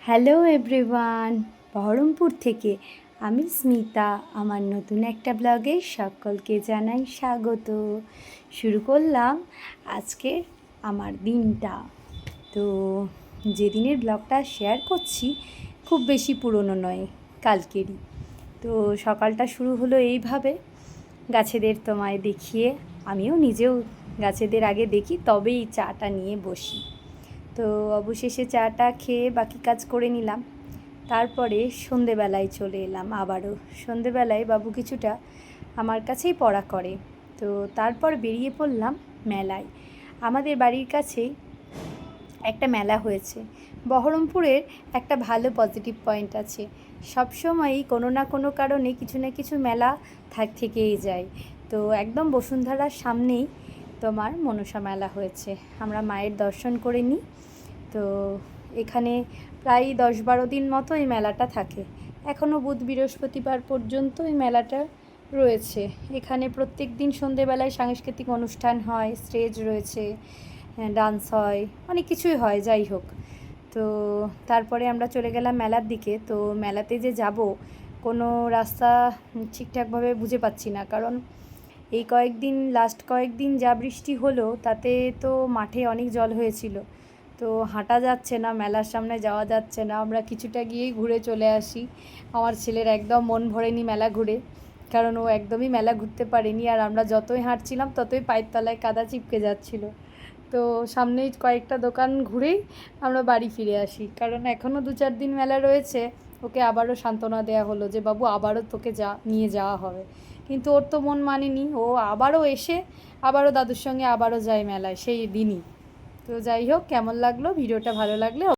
Hello everyone, Baharampur থেকে আমি স্মিতা। আমার নতুন একটা ব্লগে সকলকে জানাই স্বাগত। শুরু করলাম আজকে আমার দিনটা। তো যেদিনের ব্লগটা শেয়ার করছি খুব বেশি পুরনো নয়, কালকেরই। তো সকালটা শুরু হলো এইভাবে, গাছেদের তোমায় দেখিয়ে। আমিও নিজেও গাছেদের আগে দেখি, তবেই চাটা নিয়ে বসি। তো অবশেষে চাটা খেয়ে বাকি কাজ করে নিলাম। তারপরে সন্ধেবেলায় চলে এলাম আবারও। সন্ধেবেলায় বাবু কিছুটা আমার কাছেই পড়া করে। তো তারপর বেরিয়ে পড়লাম মেলায়। আমাদের বাড়ির কাছেই একটা মেলা হয়েছে। বহরমপুরের একটা ভালো পজিটিভ পয়েন্ট আছে, সবসময়ই কোনো না কোনো কারণে কিছু না কিছু মেলা থেকেই যায়। তো একদম বসুন্ধরার সামনেই তোমার মনসা মেলা হয়েছে। আমরা মায়ের দর্শন করে নিই। তো এখানে প্রায় 10-12 দিন মতো এই মেলাটা থাকে। এখনও বুধ বৃহস্পতিবার পর্যন্ত এই মেলাটা রয়েছে। এখানে প্রত্যেক দিন সন্ধেবেলায় সাংস্কৃতিক অনুষ্ঠান হয়, স্টেজ রয়েছে, ডান্স হয়, অনেক কিছুই হয়। যাই হোক, তো তারপরে আমরা চলে গেলাম মেলার দিকে। তো মেলাতে যে যাব, কোনো রাস্তা ঠিকঠাকভাবে বুঝে পাচ্ছি না, কারণ এই লাস্ট কয়েকদিন যা বৃষ্টি হলো তাতে তো মাঠে অনেক জল হয়েছিল। তো হাঁটা যাচ্ছে না, মেলার সামনে যাওয়া যাচ্ছে না। আমরা কিছুটা গিয়েই ঘুরে চলে আসি। আমার ছেলের একদম মন ভরেনি মেলা ঘুরে, কারণ ও একদমই মেলা ঘুরতে পারেনি। আর আমরা যতই হাঁটছিলাম ততই পায়ের তলায় কাদা চিপকে যাচ্ছিল। তো সামনেই কয়েকটা দোকান ঘুরেই আমরা বাড়ি ফিরে আসি, কারণ এখনও 2-4 দিন মেলা রয়েছে। ওকে আবারও সান্ত্বনা দেওয়া হলো যে বাবু আবারও তোকে নিয়ে যাওয়া হবে। কিন্তু ওর তো মন মানেনি, ও আবারও এসে আবারও দাদুর সঙ্গে আবারও যায় মেলায় সেই দিনই। তো যাই হোক, কেমন লাগলো ভিডিওটা? ভালো লাগলে